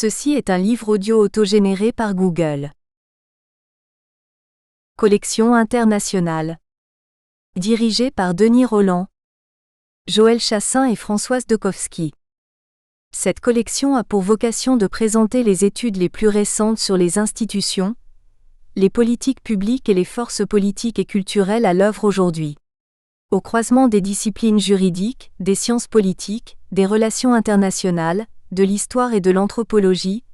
Ceci est un livre audio autogénéré par Google. Collection internationale. Dirigée par Denis Rolland, Joël Chassin et Françoise Dekowski. Cette collection a pour vocation de présenter les études les plus récentes sur les institutions, les politiques publiques et les forces politiques et culturelles à l'œuvre aujourd'hui. Au croisement des disciplines juridiques, des sciences politiques, des relations internationales, de l'histoire et de l'anthropologie,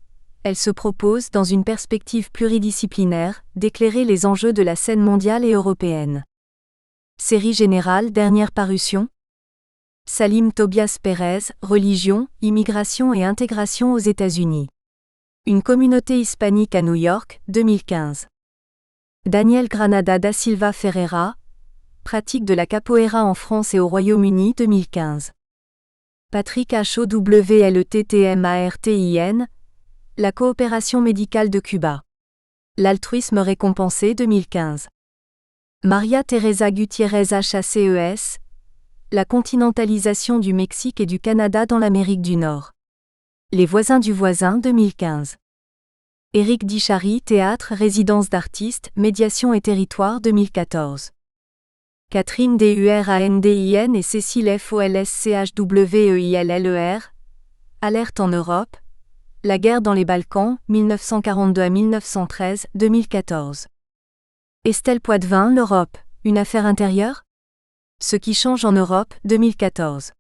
elle se propose, dans une perspective pluridisciplinaire, d'éclairer les enjeux de la scène mondiale et européenne. Série générale, dernière parution. Salim Tobias Pérez, Religion, immigration et intégration aux États-Unis. Une communauté hispanique à New York, 2015. Daniel Granada da Silva Ferreira, Pratique de la capoeira en France et au Royaume-Uni, 2015. Patrick Howlettmartin, La coopération médicale de Cuba. L'altruisme récompensé, 2015. Maria Teresa Gutiérrez HACES, La continentalisation du Mexique et du Canada dans l'Amérique du Nord. Les voisins du voisin, 2015. Éric Dichary, Théâtre, résidence d'artistes, médiation et territoire, 2014. Catherine Durandin et Cécile Folschweiller, Alerte en Europe, La guerre dans les Balkans, 1942 à 1913, 2014. Estelle Poitvin, L'Europe, une affaire intérieure ? Ce qui change en Europe, 2014.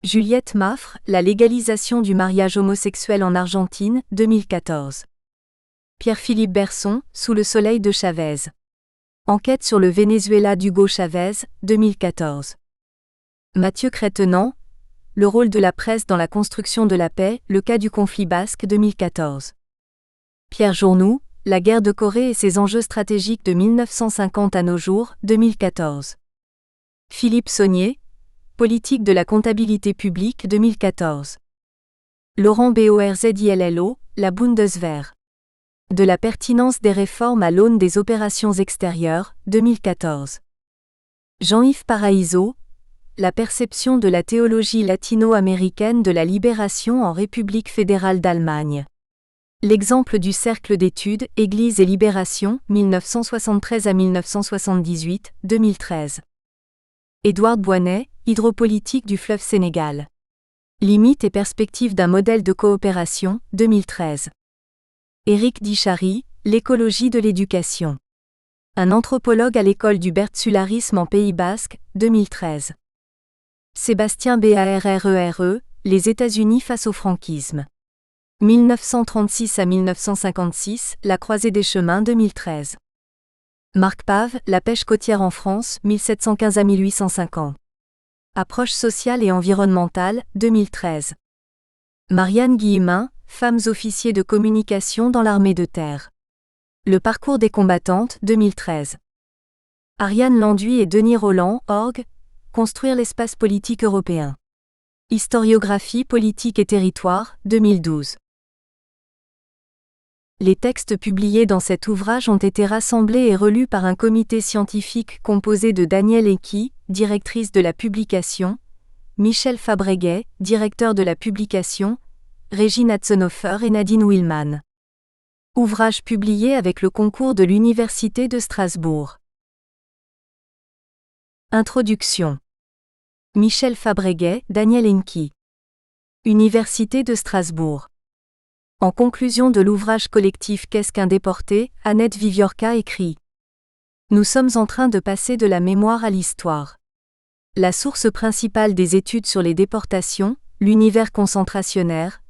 Juliette Maffre, La légalisation du mariage homosexuel en Argentine, 2014. Pierre-Philippe Berson, Sous le soleil de Chavez. Enquête sur le Venezuela d'Hugo Chavez, 2014. Mathieu Crétenant, Le rôle de la presse dans la construction de la paix, le cas du conflit basque, 2014. Pierre Journoux, La guerre de Corée et ses enjeux stratégiques de 1950 à nos jours, 2014. Philippe Saunier, Politique de la comptabilité publique, 2014. Laurent Borzillo, La Bundeswehr. De la pertinence des réformes à l'aune des opérations extérieures, 2014. Jean-Yves Paraiso, La perception de la théologie latino-américaine de la libération en République fédérale d'Allemagne. L'exemple du cercle d'études Église et libération, 1973 à 1978, 2013. Édouard Boinet, Hydropolitique du fleuve Sénégal. Limites et perspectives d'un modèle de coopération, 2013. Éric Dichary, L'écologie de l'éducation. Un anthropologue à l'école du bertsularisme en Pays basque, 2013. Sébastien Barrere, Les États-Unis face au franquisme. 1936 à 1956, La croisée des chemins, 2013. Marc Pave, La pêche côtière en France, 1715 à 1850. Approche sociale et environnementale, 2013. Marianne Guillemin, Femmes officiers de communication dans l'armée de terre. Le parcours des combattantes, 2013. Ariane Landuy et Denis Rolland, org. Construire l'espace politique européen. Historiographie politique et territoire, 2012. Les textes publiés dans cet ouvrage ont été rassemblés et relus par un comité scientifique composé de Danielle Ecky, directrice de la publication, Michel Fabreguet, directeur de la publication, Régine Atzenhofer et Nadine Willman. Ouvrage publié avec le concours de l'Université de Strasbourg. Introduction. Michel Fabreguet, Danielle Ecky. Université de Strasbourg. En conclusion de l'ouvrage collectif Qu'est-ce qu'un déporté, Annette Viviorca écrit : Nous sommes en train de passer de la mémoire à l'histoire. La source principale des études sur les déportations, l'univers concentrationnaire,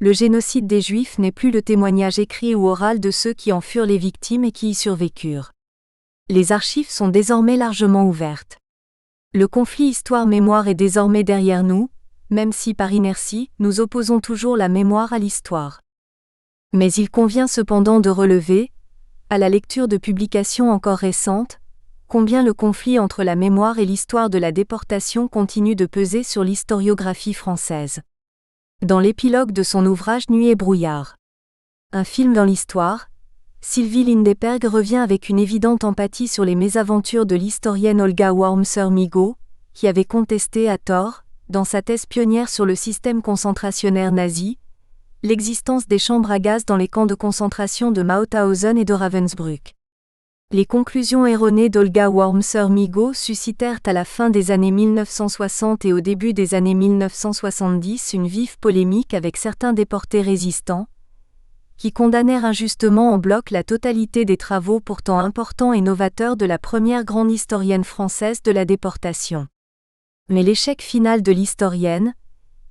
le génocide des Juifs n'est plus le témoignage écrit ou oral de ceux qui en furent les victimes et qui y survécurent. Les archives sont désormais largement ouvertes. Le conflit histoire-mémoire est désormais derrière nous, même si par inertie, nous opposons toujours la mémoire à l'histoire. Mais il convient cependant de relever, à la lecture de publications encore récentes, combien le conflit entre la mémoire et l'histoire de la déportation continue de peser sur l'historiographie française. Dans l'épilogue de son ouvrage Nuit et brouillard. Un film dans l'histoire, Sylvie Lindeperg revient avec une évidente empathie sur les mésaventures de l'historienne Olga Wormser-Migaud, qui avait contesté à tort, dans sa thèse pionnière sur le système concentrationnaire nazi, l'existence des chambres à gaz dans les camps de concentration de Mauthausen et de Ravensbrück. Les conclusions erronées d'Olga Wormser-Migaud suscitèrent à la fin des années 1960 et au début des années 1970 une vive polémique avec certains déportés résistants, qui condamnèrent injustement en bloc la totalité des travaux pourtant importants et novateurs de la première grande historienne française de la déportation. Mais l'échec final de l'historienne,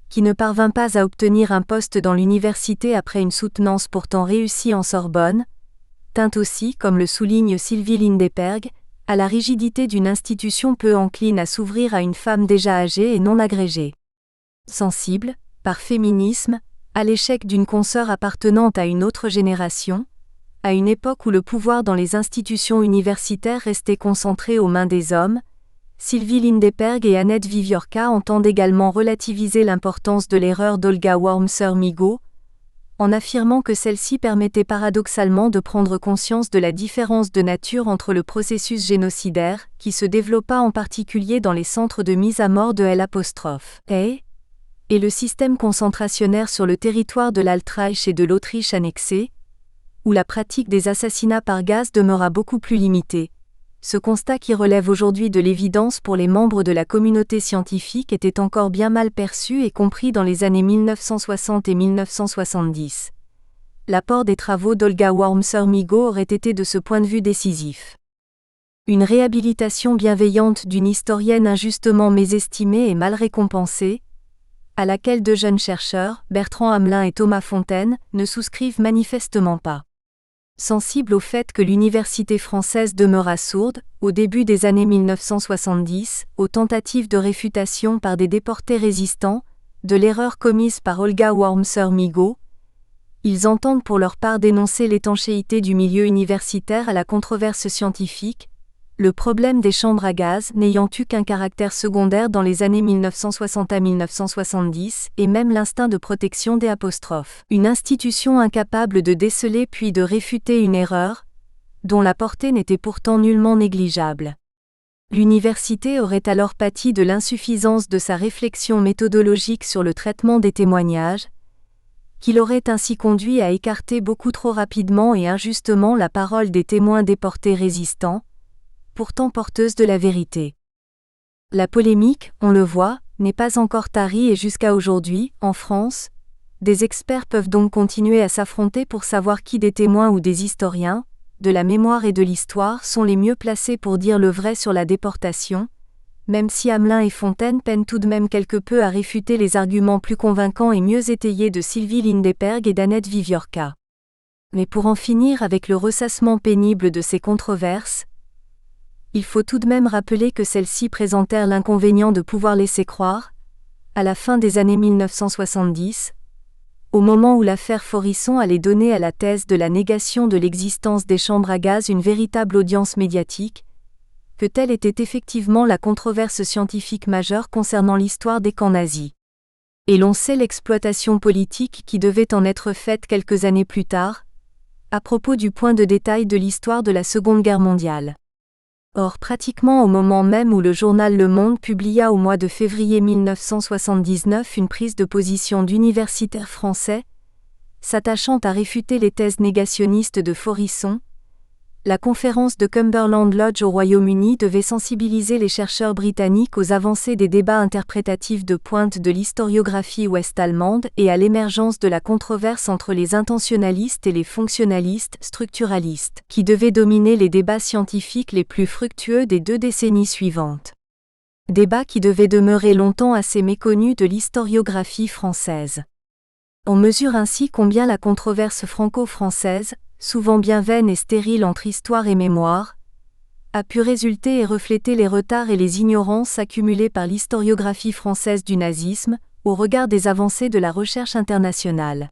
qui ne parvint pas à obtenir un poste dans l'université après une soutenance pourtant réussie en Sorbonne, tint aussi, comme le souligne Sylvie Lindeperg, à la rigidité d'une institution peu encline à s'ouvrir à une femme déjà âgée et non agrégée. Sensible, par féminisme, à l'échec d'une consoeur appartenant à une autre génération, à une époque où le pouvoir dans les institutions universitaires restait concentré aux mains des hommes, Sylvie Lindeperg et Annette Viviorca entendent également relativiser l'importance de l'erreur d'Olga Wormser-Migaud, en affirmant que celle-ci permettait paradoxalement de prendre conscience de la différence de nature entre le processus génocidaire, qui se développa en particulier dans les centres de mise à mort de L', et le système concentrationnaire sur le territoire de l'Altreich et de l'Autriche annexée, où la pratique des assassinats par gaz demeura beaucoup plus limitée. Ce constat qui relève aujourd'hui de l'évidence pour les membres de la communauté scientifique était encore bien mal perçu et compris dans les années 1960 et 1970. L'apport des travaux d'Olga Wormser-Migaud aurait été de ce point de vue décisif. Une réhabilitation bienveillante d'une historienne injustement mésestimée et mal récompensée, à laquelle deux jeunes chercheurs, Bertrand Hamelin et Thomas Fontaine, ne souscrivent manifestement pas. Sensible au fait que l'université française demeura sourde, au début des années 1970, aux tentatives de réfutation par des déportés résistants, de l'erreur commise par Olga Wormser-Migaud, ils entendent pour leur part dénoncer l'étanchéité du milieu universitaire à la controverse scientifique, le problème des chambres à gaz n'ayant eu qu'un caractère secondaire dans les années 1960 à 1970, et même l'instinct de protection des apostrophes. Une institution incapable de déceler puis de réfuter une erreur, dont la portée n'était pourtant nullement négligeable. L'université aurait alors pâti de l'insuffisance de sa réflexion méthodologique sur le traitement des témoignages, qui l'aurait ainsi conduit à écarter beaucoup trop rapidement et injustement la parole des témoins déportés résistants, pourtant porteuse de la vérité. La polémique, on le voit, n'est pas encore tarie et jusqu'à aujourd'hui, en France, des experts peuvent donc continuer à s'affronter pour savoir qui des témoins ou des historiens, de la mémoire et de l'histoire sont les mieux placés pour dire le vrai sur la déportation, même si Hamelin et Fontaine peinent tout de même quelque peu à réfuter les arguments plus convaincants et mieux étayés de Sylvie Lindeperg et d'Annette Viviorca. Mais pour en finir avec le ressassement pénible de ces controverses, il faut tout de même rappeler que celles-ci présentèrent l'inconvénient de pouvoir laisser croire, à la fin des années 1970, au moment où l'affaire Forisson allait donner à la thèse de la négation de l'existence des chambres à gaz une véritable audience médiatique, que telle était effectivement la controverse scientifique majeure concernant l'histoire des camps nazis. Et l'on sait l'exploitation politique qui devait en être faite quelques années plus tard, à propos du point de détail de l'histoire de la Seconde Guerre mondiale. Or, pratiquement au moment même où le journal Le Monde publia au mois de février 1979 une prise de position d'universitaires français, s'attachant à réfuter les thèses négationnistes de Forisson, la conférence de Cumberland Lodge au Royaume-Uni devait sensibiliser les chercheurs britanniques aux avancées des débats interprétatifs de pointe de l'historiographie ouest-allemande et à l'émergence de la controverse entre les intentionnalistes et les fonctionnalistes structuralistes, qui devaient dominer les débats scientifiques les plus fructueux des 2 décennies suivantes. Débats qui devaient demeurer longtemps assez méconnus de l'historiographie française. On mesure ainsi combien la controverse franco-française, souvent bien vaine et stérile entre histoire et mémoire, a pu résulter et refléter les retards et les ignorances accumulés par l'historiographie française du nazisme, au regard des avancées de la recherche internationale.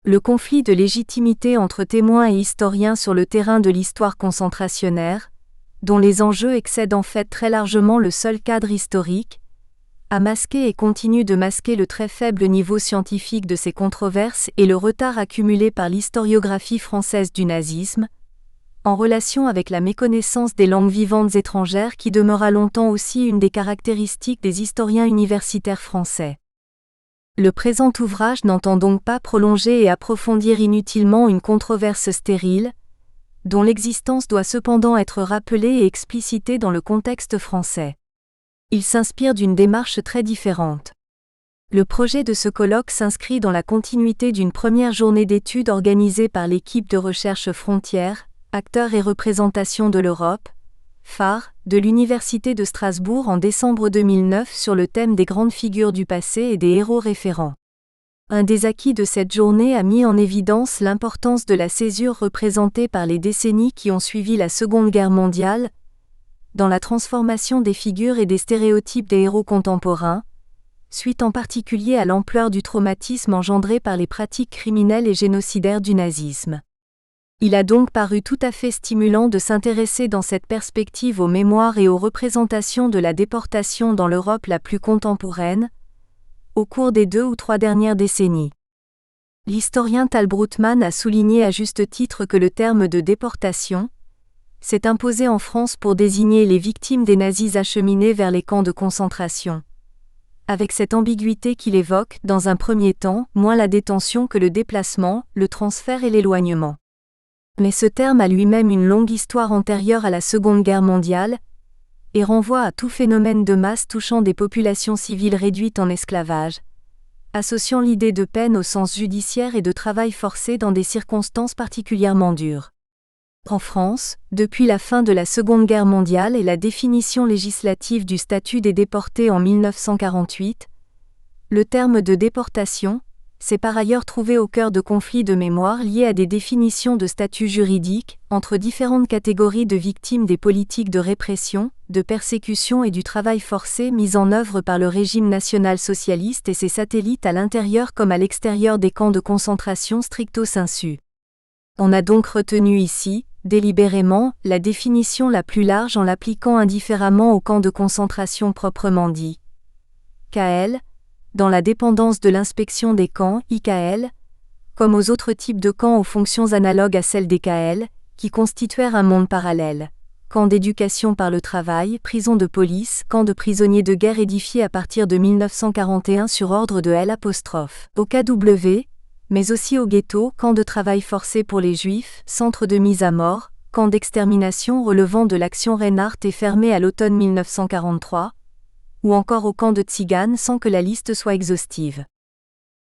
Le conflit de légitimité entre témoins et historiens sur le terrain de l'histoire concentrationnaire, dont les enjeux excèdent en fait très largement le seul cadre historique, a masqué et continue de masquer le très faible niveau scientifique de ces controverses et le retard accumulé par l'historiographie française du nazisme, en relation avec la méconnaissance des langues vivantes étrangères qui demeura longtemps aussi une des caractéristiques des historiens universitaires français. Le présent ouvrage n'entend donc pas prolonger et approfondir inutilement une controverse stérile, dont l'existence doit cependant être rappelée et explicitée dans le contexte français. Il s'inspire d'une démarche très différente. Le projet de ce colloque s'inscrit dans la continuité d'une première journée d'études organisée par l'équipe de recherche Frontières, Acteurs et Représentation de l'Europe, phare, de l'Université de Strasbourg en décembre 2009 sur le thème des grandes figures du passé et des héros référents. Un des acquis de cette journée a mis en évidence l'importance de la césure représentée par les décennies qui ont suivi la Seconde Guerre mondiale, dans la transformation des figures et des stéréotypes des héros contemporains, suite en particulier à l'ampleur du traumatisme engendré par les pratiques criminelles et génocidaires du nazisme. Il a donc paru tout à fait stimulant de s'intéresser dans cette perspective aux mémoires et aux représentations de la déportation dans l'Europe la plus contemporaine, au cours des 2 ou 3 dernières décennies. L'historien Tal Broutmann a souligné à juste titre que le terme de déportation s'est imposé en France pour désigner les victimes des nazis acheminés vers les camps de concentration, avec cette ambiguïté qu'il évoque, dans un premier temps, moins la détention que le déplacement, le transfert et l'éloignement. Mais ce terme a lui-même une longue histoire antérieure à la Seconde Guerre mondiale, et renvoie à tout phénomène de masse touchant des populations civiles réduites en esclavage, associant l'idée de peine au sens judiciaire et de travail forcé dans des circonstances particulièrement dures. En France, depuis la fin de la Seconde Guerre mondiale et la définition législative du statut des déportés en 1948, le terme de déportation s'est par ailleurs trouvé au cœur de conflits de mémoire liés à des définitions de statut juridique entre différentes catégories de victimes des politiques de répression, de persécution et du travail forcé mises en œuvre par le régime national-socialiste et ses satellites à l'intérieur comme à l'extérieur des camps de concentration stricto sensu. On a donc retenu ici, délibérément, la définition la plus large en l'appliquant indifféremment aux camps de concentration proprement dits. KL, dans la dépendance de l'inspection des camps, IKL, comme aux autres types de camps aux fonctions analogues à celles des KL, qui constituèrent un monde parallèle. Camps d'éducation par le travail, prisons de police, camps de prisonniers de guerre édifiés à partir de 1941 sur ordre de L', au KW, mais aussi au ghetto, camps de travail forcé pour les juifs, centres de mise à mort, camps d'extermination relevant de l'action Reinhardt et fermés à l'automne 1943, ou encore au camp de Tziganes sans que la liste soit exhaustive.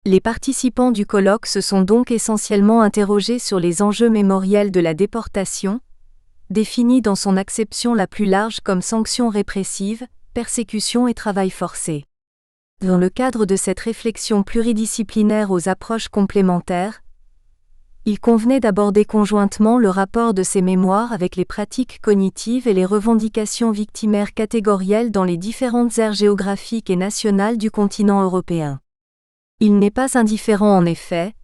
Les participants du colloque se sont donc essentiellement interrogés sur les enjeux mémoriels de la déportation, définis dans son acception la plus large comme sanction répressive, persécution et travail forcé. Dans le cadre de cette réflexion pluridisciplinaire aux approches complémentaires, il convenait d'aborder conjointement le rapport de ces mémoires avec les pratiques cognitives et les revendications victimaires catégorielles dans les différentes aires géographiques et nationales du continent européen. Il n'est pas indifférent en effet,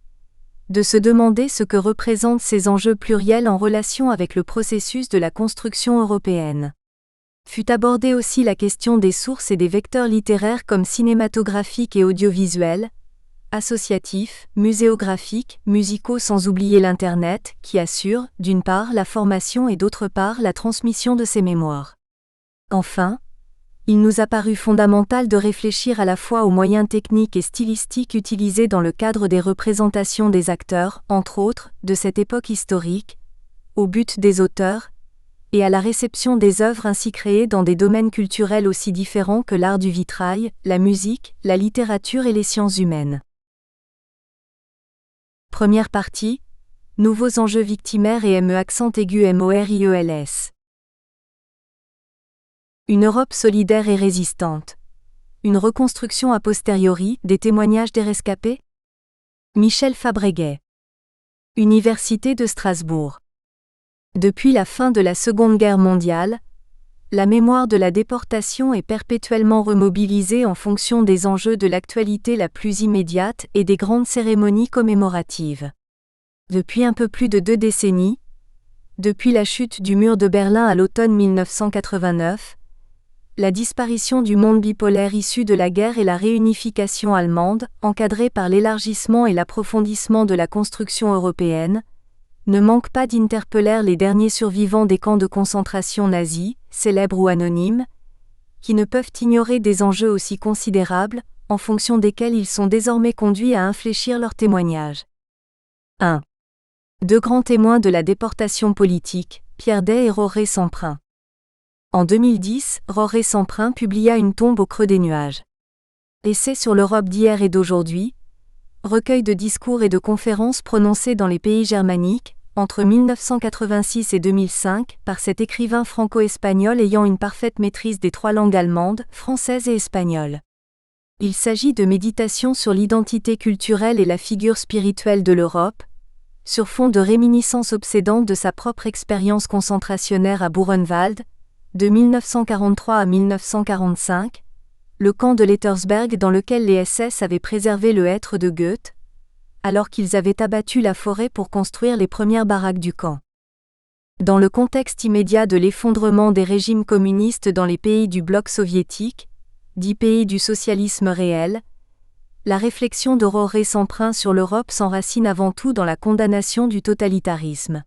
de se demander ce que représentent ces enjeux pluriels en relation avec le processus de la construction européenne. Fut abordée aussi la question des sources et des vecteurs littéraires comme cinématographiques et audiovisuels, associatifs, muséographiques, musicaux sans oublier l'Internet, qui assure, d'une part, la formation et d'autre part la transmission de ces mémoires. Enfin, il nous a paru fondamental de réfléchir à la fois aux moyens techniques et stylistiques utilisés dans le cadre des représentations des acteurs, entre autres, de cette époque historique, au but des auteurs, et à la réception des œuvres ainsi créées dans des domaines culturels aussi différents que l'art du vitrail, la musique, la littérature et les sciences humaines. Première partie, nouveaux enjeux victimaires et MORIELS. Une Europe solidaire et résistante. Une reconstruction a posteriori, des témoignages des rescapés. Michel Fabreguet. Université de Strasbourg. Depuis la fin de la Seconde Guerre mondiale, la mémoire de la déportation est perpétuellement remobilisée en fonction des enjeux de l'actualité la plus immédiate et des grandes cérémonies commémoratives. Depuis un peu plus de 2 décennies, depuis la chute du mur de Berlin à l'automne 1989, la disparition du monde bipolaire issu de la guerre et la réunification allemande, encadrée par l'élargissement et l'approfondissement de la construction européenne, ne manquent pas d'interpeller les derniers survivants des camps de concentration nazis, célèbres ou anonymes, qui ne peuvent ignorer des enjeux aussi considérables, en fonction desquels ils sont désormais conduits à infléchir leurs témoignages. 1. Deux grands témoins de la déportation politique, Pierre Day et Roré Samprin. En 2010, Roré Samprin publia Une tombe au creux des nuages. Essai sur l'Europe d'hier et d'aujourd'hui, recueil de discours et de conférences prononcés dans les pays germaniques, entre 1986 et 2005, par cet écrivain franco-espagnol ayant une parfaite maîtrise des trois langues allemandes, française et espagnole. Il s'agit de méditations sur l'identité culturelle et la figure spirituelle de l'Europe, sur fond de réminiscences obsédantes de sa propre expérience concentrationnaire à Buchenwald, de 1943 à 1945, le camp de Lettersberg dans lequel les SS avaient préservé le hêtre de Goethe, alors qu'ils avaient abattu la forêt pour construire les premières baraques du camp. Dans le contexte immédiat de l'effondrement des régimes communistes dans les pays du bloc soviétique, dits pays du socialisme réel, la réflexion de Roré Samprin sur l'Europe s'enracine avant tout dans la condamnation du totalitarisme.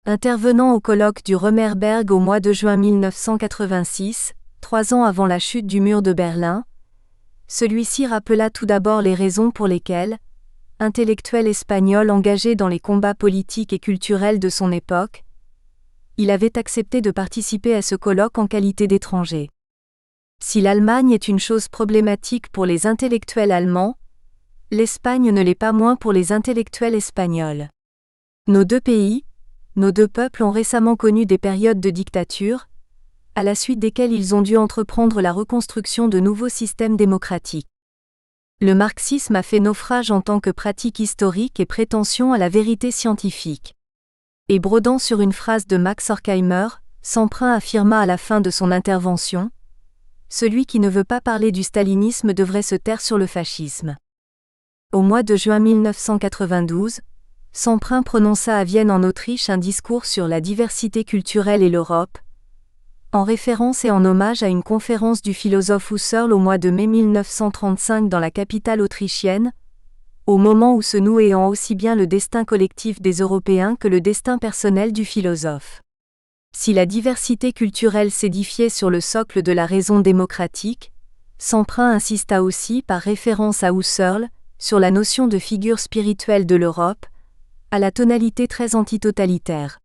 Intervenant au colloque du Römerberg au mois de juin 1986, 3 ans avant la chute du mur de Berlin, celui-ci rappela tout d'abord les raisons pour lesquelles, intellectuel espagnol engagé dans les combats politiques et culturels de son époque, il avait accepté de participer à ce colloque en qualité d'étranger. Si l'Allemagne est une chose problématique pour les intellectuels allemands, l'Espagne ne l'est pas moins pour les intellectuels espagnols. Nos deux pays, nos deux peuples ont récemment connu des périodes de dictature, à la suite desquelles ils ont dû entreprendre la reconstruction de nouveaux systèmes démocratiques. Le marxisme a fait naufrage en tant que pratique historique et prétention à la vérité scientifique. Et brodant sur une phrase de Max Horkheimer, Samprin affirma à la fin de son intervention : « Celui qui ne veut pas parler du stalinisme devrait se taire sur le fascisme. » Au mois de juin 1992, Samprin prononça à Vienne en Autriche un discours sur la diversité culturelle et l'Europe, en référence et en hommage à une conférence du philosophe Husserl au mois de mai 1935 dans la capitale autrichienne, au moment où se nouait aussi bien le destin collectif des Européens que le destin personnel du philosophe. Si la diversité culturelle s'édifiait sur le socle de la raison démocratique, Samprin insista aussi par référence à Husserl, sur la notion de figure spirituelle de l'Europe, à la tonalité très antitotalitaire.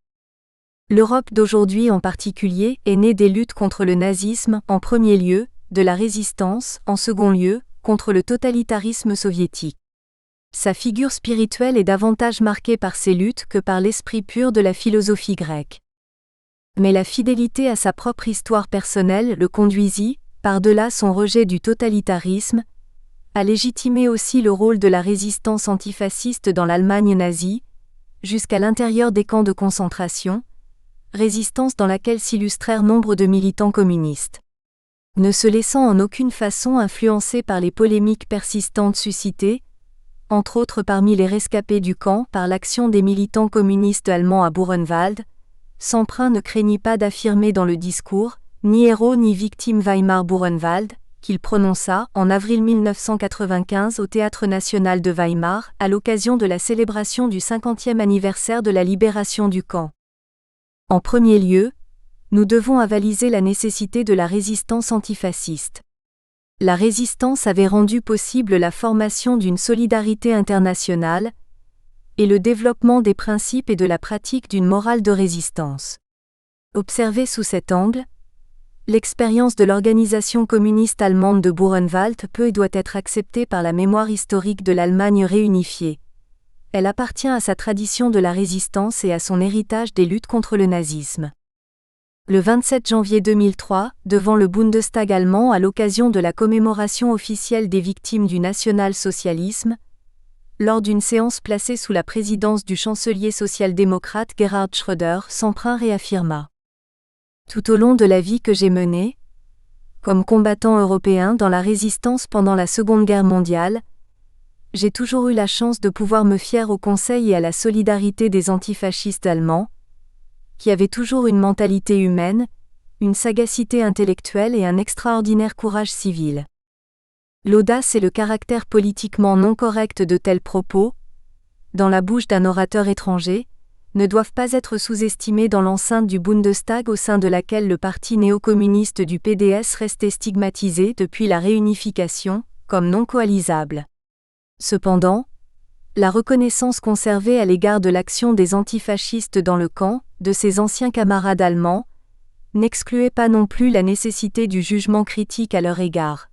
L'Europe d'aujourd'hui en particulier est née des luttes contre le nazisme en premier lieu, de la résistance en second lieu, contre le totalitarisme soviétique. Sa figure spirituelle est davantage marquée par ces luttes que par l'esprit pur de la philosophie grecque. Mais la fidélité à sa propre histoire personnelle le conduisit, par-delà son rejet du totalitarisme, à légitimer aussi le rôle de la résistance antifasciste dans l'Allemagne nazie, jusqu'à l'intérieur des camps de concentration, résistance dans laquelle s'illustrèrent nombre de militants communistes. Ne se laissant en aucune façon influencer par les polémiques persistantes suscitées, entre autres parmi les rescapés du camp par l'action des militants communistes allemands à Buchenwald, Samprin ne craignit pas d'affirmer dans le discours, ni héros ni victime Weimar-Buchenwald, qu'il prononça en avril 1995 au Théâtre national de Weimar, à l'occasion de la célébration du 50e anniversaire de la libération du camp. En premier lieu, nous devons avaliser la nécessité de la résistance antifasciste. La résistance avait rendu possible la formation d'une solidarité internationale et le développement des principes et de la pratique d'une morale de résistance. Observée sous cet angle, l'expérience de l'organisation communiste allemande de Buchenwald peut et doit être acceptée par la mémoire historique de l'Allemagne réunifiée. Elle appartient à sa tradition de la résistance et à son héritage des luttes contre le nazisme. Le 27 janvier 2003, devant le Bundestag allemand à l'occasion de la commémoration officielle des victimes du national-socialisme, lors d'une séance placée sous la présidence du chancelier social-démocrate Gerhard Schröder, Samprin réaffirma : « Tout au long de la vie que j'ai menée, comme combattant européen dans la résistance pendant la Seconde Guerre mondiale, j'ai toujours eu la chance de pouvoir me fier au conseil et à la solidarité des antifascistes allemands, qui avaient toujours une mentalité humaine, une sagacité intellectuelle et un extraordinaire courage civil. L'audace et le caractère politiquement non correct de tels propos, dans la bouche d'un orateur étranger, ne doivent pas être sous-estimés dans l'enceinte du Bundestag au sein de laquelle le parti néo-communiste du PDS restait stigmatisé depuis la réunification, comme non coalisables. Cependant, la reconnaissance conservée à l'égard de l'action des antifascistes dans le camp de ses anciens camarades allemands n'excluait pas non plus la nécessité du jugement critique à leur égard.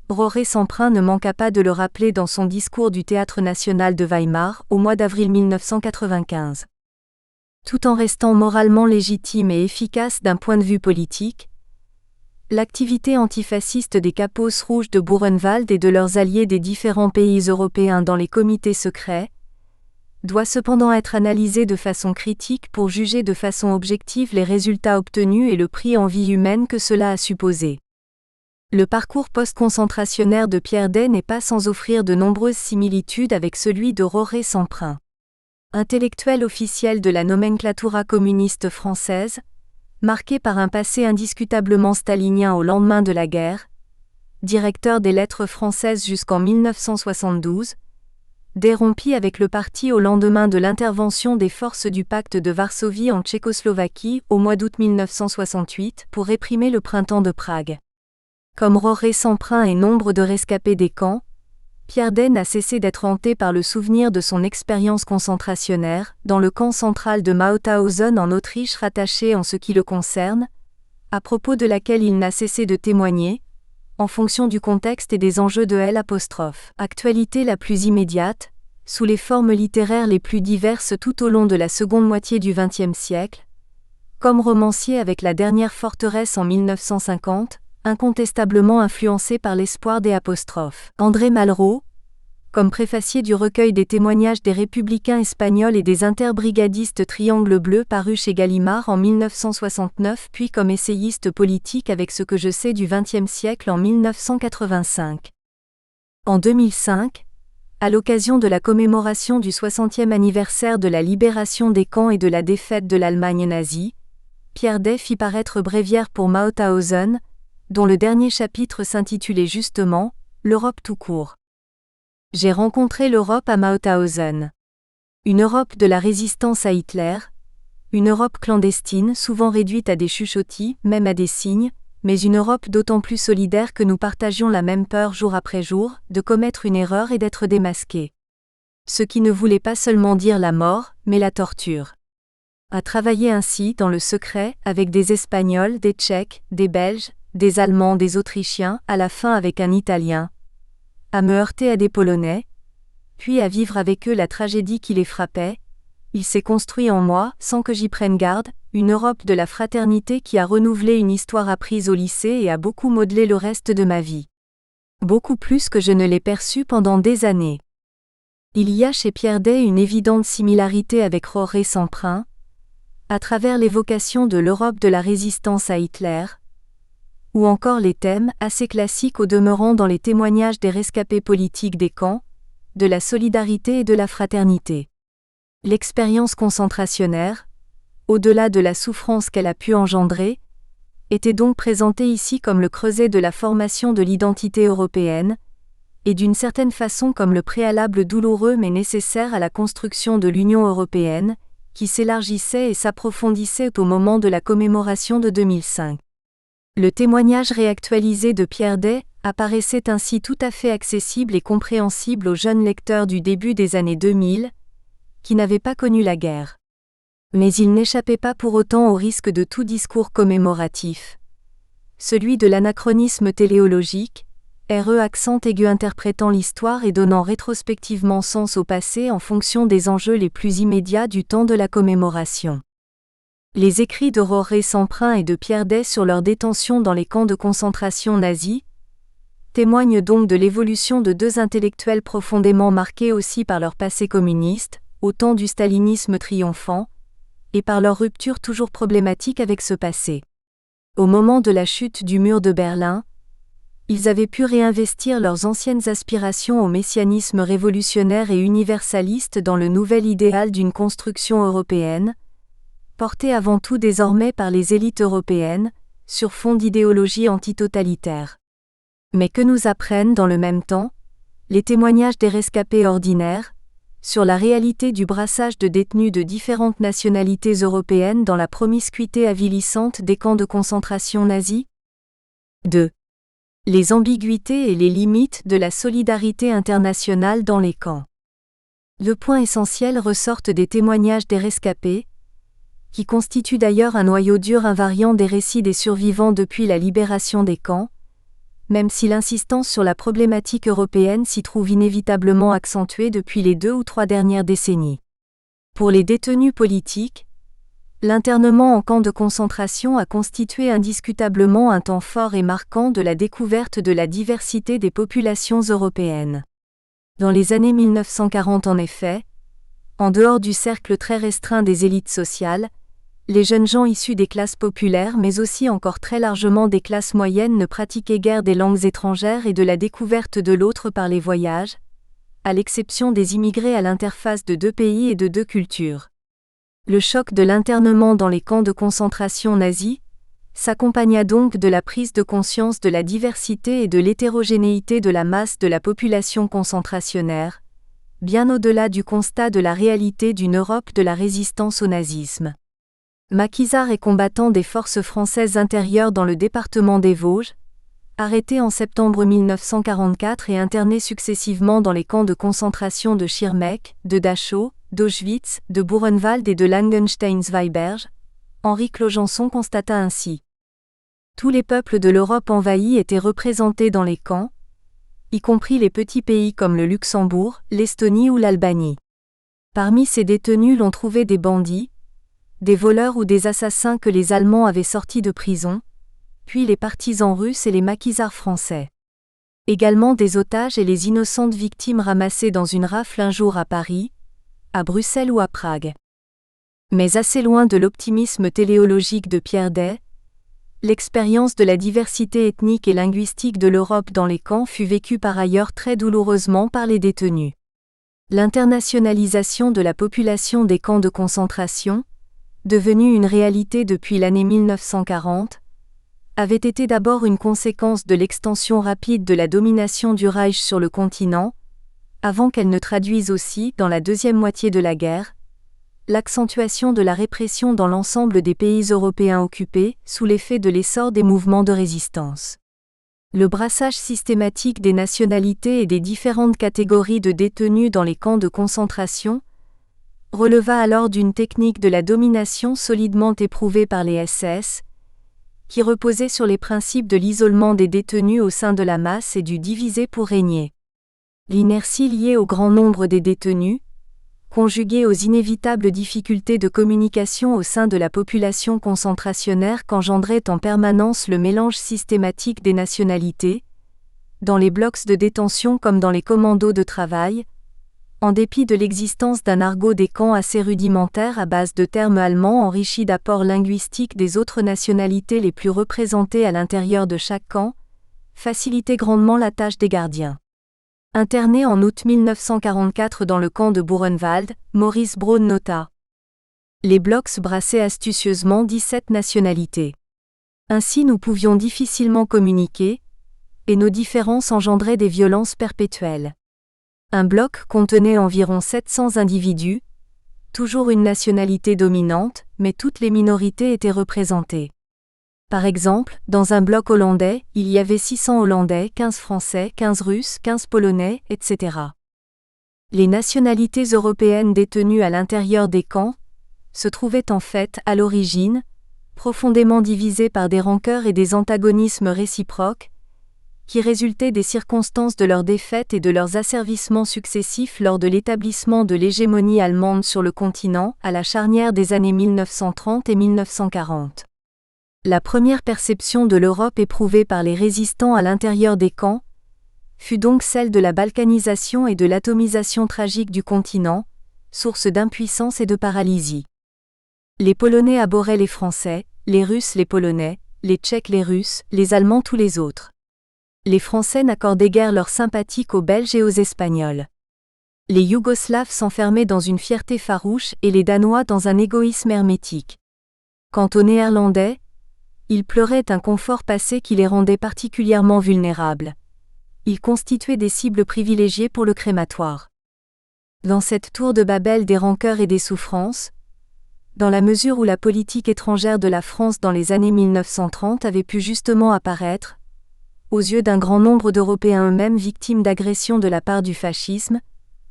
Roret-Semprun ne manqua pas de le rappeler dans son discours du Théâtre national de Weimar au mois d'avril 1995. Tout en restant moralement légitime et efficace d'un point de vue politique, l'activité antifasciste des Capos rouges de Buchenwald et de leurs alliés des différents pays européens dans les comités secrets doit cependant être analysée de façon critique pour juger de façon objective les résultats obtenus et le prix en vie humaine que cela a supposé. Le parcours post-concentrationnaire de Pierre Day n'est pas sans offrir de nombreuses similitudes avec celui de Roret-Semprun. Intellectuel officiel de la nomenclatura communiste française, marqué par un passé indiscutablement stalinien au lendemain de la guerre, directeur des lettres françaises jusqu'en 1972, Day rompit avec le parti au lendemain de l'intervention des forces du pacte de Varsovie en Tchécoslovaquie au mois d'août 1968 pour réprimer le printemps de Prague. Comme Roret-Semprun et nombre de rescapés des camps, Pierre Day n'a cessé d'être hanté par le souvenir de son expérience concentrationnaire dans le camp central de Mauthausen en Autriche rattaché en ce qui le concerne, à propos de laquelle il n'a cessé de témoigner, en fonction du contexte et des enjeux de L'. Actualité la plus immédiate, sous les formes littéraires les plus diverses tout au long de la seconde moitié du XXe siècle, comme romancier avec La dernière forteresse en 1950, incontestablement influencé par l'espoir des apostrophes. André Malraux, comme préfacier du recueil des témoignages des républicains espagnols et des interbrigadistes Triangle Bleu paru chez Gallimard en 1969 puis comme essayiste politique avec Ce que je sais du XXe siècle en 1985. En 2005, à l'occasion de la commémoration du 60e anniversaire de la libération des camps et de la défaite de l'Allemagne nazie, Pierre Day fit paraître Bréviaire pour Mauthausen, dont le dernier chapitre s'intitulait justement « L'Europe tout court ». J'ai rencontré l'Europe à Mauthausen. Une Europe de la résistance à Hitler, une Europe clandestine souvent réduite à des chuchottis, même à des signes, mais une Europe d'autant plus solidaire que nous partagions la même peur jour après jour, de commettre une erreur et d'être démasqués. Ce qui ne voulait pas seulement dire la mort, mais la torture. À travailler ainsi dans le secret, avec des Espagnols, des Tchèques, des Belges, des Allemands, des Autrichiens, à la fin avec un Italien, à me heurter à des Polonais, puis à vivre avec eux la tragédie qui les frappait, il s'est construit en moi, sans que j'y prenne garde, une Europe de la fraternité qui a renouvelé une histoire apprise au lycée et a beaucoup modelé le reste de ma vie. Beaucoup plus que je ne l'ai perçu pendant des années. Il y a chez Pierre Day une évidente similarité avec Roret-Semprun, à travers l'évocation de l'Europe de la résistance à Hitler, ou encore les thèmes, assez classiques au demeurant dans les témoignages des rescapés politiques des camps, de la solidarité et de la fraternité. L'expérience concentrationnaire, au-delà de la souffrance qu'elle a pu engendrer, était donc présentée ici comme le creuset de la formation de l'identité européenne, et d'une certaine façon comme le préalable douloureux mais nécessaire à la construction de l'Union européenne, qui s'élargissait et s'approfondissait au moment de la commémoration de 2005. Le témoignage réactualisé de Pierre Day apparaissait ainsi tout à fait accessible et compréhensible aux jeunes lecteurs du début des années 2000, qui n'avaient pas connu la guerre. Mais il n'échappait pas pour autant au risque de tout discours commémoratif. Celui de l'anachronisme téléologique, accent aigu interprétant l'histoire et donnant rétrospectivement sens au passé en fonction des enjeux les plus immédiats du temps de la commémoration. Les écrits de Roret-Semprun et de Pierre Day sur leur détention dans les camps de concentration nazis témoignent donc de l'évolution de deux intellectuels profondément marqués aussi par leur passé communiste, au temps du stalinisme triomphant, et par leur rupture toujours problématique avec ce passé. Au moment de la chute du mur de Berlin, ils avaient pu réinvestir leurs anciennes aspirations au messianisme révolutionnaire et universaliste dans le nouvel idéal d'une construction européenne, portée avant tout désormais par les élites européennes, sur fond d'idéologie antitotalitaire. Mais que nous apprennent dans le même temps les témoignages des rescapés ordinaires, sur la réalité du brassage de détenus de différentes nationalités européennes dans la promiscuité avilissante des camps de concentration nazis ? 2. Les ambiguïtés et les limites de la solidarité internationale dans les camps. Le point essentiel ressortent des témoignages des rescapés, qui constituent d'ailleurs un noyau dur invariant des récits des survivants depuis la libération des camps, même si l'insistance sur la problématique européenne s'y trouve inévitablement accentuée depuis les 2 ou 3 dernières décennies. Pour les détenus politiques, l'internement en camp de concentration a constitué indiscutablement un temps fort et marquant de la découverte de la diversité des populations européennes. Dans les années 1940 en effet, en dehors du cercle très restreint des élites sociales, les jeunes gens issus des classes populaires mais aussi encore très largement des classes moyennes ne pratiquaient guère des langues étrangères et de la découverte de l'autre par les voyages, à l'exception des immigrés à l'interface de 2 pays et de 2 cultures. Le choc de l'internement dans les camps de concentration nazis s'accompagna donc de la prise de conscience de la diversité et de l'hétérogénéité de la masse de la population concentrationnaire, bien au-delà du constat de la réalité d'une Europe de la résistance au nazisme. Maquisard est combattant des forces françaises intérieures dans le département des Vosges, arrêté en septembre 1944 et interné successivement dans les camps de concentration de Schirmeck, de Dachau, d'Auschwitz, de Buchenwald et de Langenstein-Zweiberge, Henri Clogenson constata ainsi. Tous les peuples de l'Europe envahie étaient représentés dans les camps, y compris les petits pays comme le Luxembourg, l'Estonie ou l'Albanie. Parmi ces détenus l'on trouvait des bandits, des voleurs ou des assassins que les Allemands avaient sortis de prison, puis les partisans russes et les maquisards français. Également des otages et les innocentes victimes ramassées dans une rafle un jour à Paris, à Bruxelles ou à Prague. Mais assez loin de l'optimisme téléologique de Pierre Day, l'expérience de la diversité ethnique et linguistique de l'Europe dans les camps fut vécue par ailleurs très douloureusement par les détenus. L'internationalisation de la population des camps de concentration, devenue une réalité depuis l'année 1940, avait été d'abord une conséquence de l'extension rapide de la domination du Reich sur le continent, avant qu'elle ne traduise aussi, dans la deuxième moitié de la guerre, l'accentuation de la répression dans l'ensemble des pays européens occupés, sous l'effet de l'essor des mouvements de résistance. Le brassage systématique des nationalités et des différentes catégories de détenus dans les camps de concentration releva alors d'une technique de la domination solidement éprouvée par les SS, qui reposait sur les principes de l'isolement des détenus au sein de la masse et du diviser pour régner. L'inertie liée au grand nombre des détenus, conjuguée aux inévitables difficultés de communication au sein de la population concentrationnaire qu'engendrait en permanence le mélange systématique des nationalités, dans les blocs de détention comme dans les commandos de travail, en dépit de l'existence d'un argot des camps assez rudimentaire à base de termes allemands enrichis d'apports linguistiques des autres nationalités les plus représentées à l'intérieur de chaque camp, facilitait grandement la tâche des gardiens. Interné en août 1944 dans le camp de Buchenwald, Maurice Braun nota. Les blocs brassaient astucieusement 17 nationalités. Ainsi nous pouvions difficilement communiquer, et nos différences engendraient des violences perpétuelles. Un bloc contenait environ 700 individus, toujours une nationalité dominante, mais toutes les minorités étaient représentées. Par exemple, dans un bloc hollandais, il y avait 600 Hollandais, 15 Français, 15 Russes, 15 Polonais, etc. Les nationalités européennes détenues à l'intérieur des camps se trouvaient en fait, à l'origine, profondément divisées par des rancœurs et des antagonismes réciproques, qui résultaient des circonstances de leur défaite et de leurs asservissements successifs lors de l'établissement de l'hégémonie allemande sur le continent, à la charnière des années 1930 et 1940. La première perception de l'Europe éprouvée par les résistants à l'intérieur des camps fut donc celle de la balkanisation et de l'atomisation tragique du continent, source d'impuissance et de paralysie. Les Polonais abhorraient les Français, les Russes les Polonais, les Tchèques les Russes, les Allemands tous les autres. Les Français n'accordaient guère leur sympathie qu'aux Belges et aux Espagnols. Les Yougoslaves s'enfermaient dans une fierté farouche et les Danois dans un égoïsme hermétique. Quant aux Néerlandais, ils pleuraient un confort passé qui les rendait particulièrement vulnérables. Ils constituaient des cibles privilégiées pour le crématoire. Dans cette tour de Babel des rancœurs et des souffrances, dans la mesure où la politique étrangère de la France dans les années 1930 avait pu justement apparaître, aux yeux d'un grand nombre d'Européens eux-mêmes victimes d'agressions de la part du fascisme,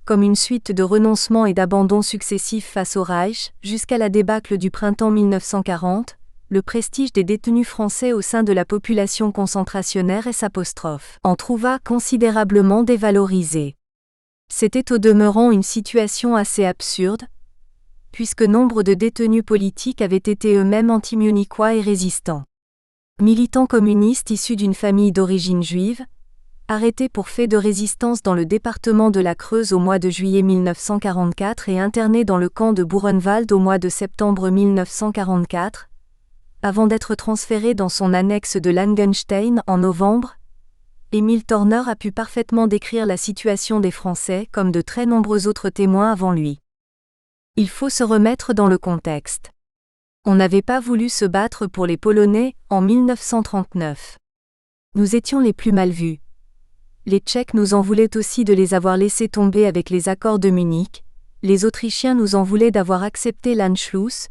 comme une suite de renoncements et d'abandons successifs face au Reich, jusqu'à la débâcle du printemps 1940, le prestige des détenus français au sein de la population concentrationnaire en trouva considérablement dévalorisé. C'était au demeurant une situation assez absurde, puisque nombre de détenus politiques avaient été eux-mêmes anti-munichois et résistants. Militants communistes issus d'une famille d'origine juive, arrêtés pour fait de résistance dans le département de la Creuse au mois de juillet 1944 et internés dans le camp de Buchenwald au mois de septembre 1944, avant d'être transférés dans son annexe de Langenstein en novembre. Émile Torner a pu parfaitement décrire la situation des Français comme de très nombreux autres témoins avant lui. Il faut se remettre dans le contexte. On n'avait pas voulu se battre pour les Polonais en 1939. Nous étions les plus mal vus. Les Tchèques nous en voulaient aussi de les avoir laissés tomber avec les accords de Munich, les Autrichiens nous en voulaient d'avoir accepté l'Anschluss,